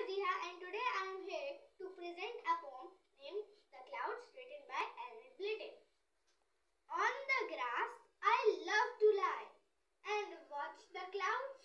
Ziha, and today I am here to present a poem named The Clouds, written by Alfred Blitten. On the grass I love to lie and watch the clouds